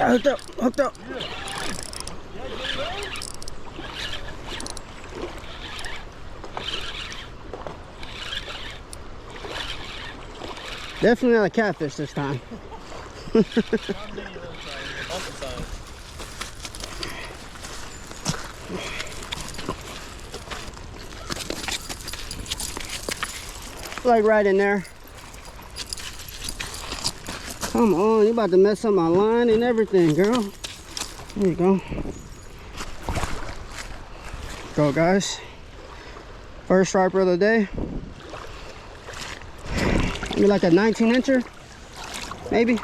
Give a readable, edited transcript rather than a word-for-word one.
Hooked up, hooked up. Definitely not a catfish this time. Like right in there. Come on, you about to mess up my line and everything, girl. There you go. Go, guys. First striper of the day. Maybe like a 19 incher, maybe.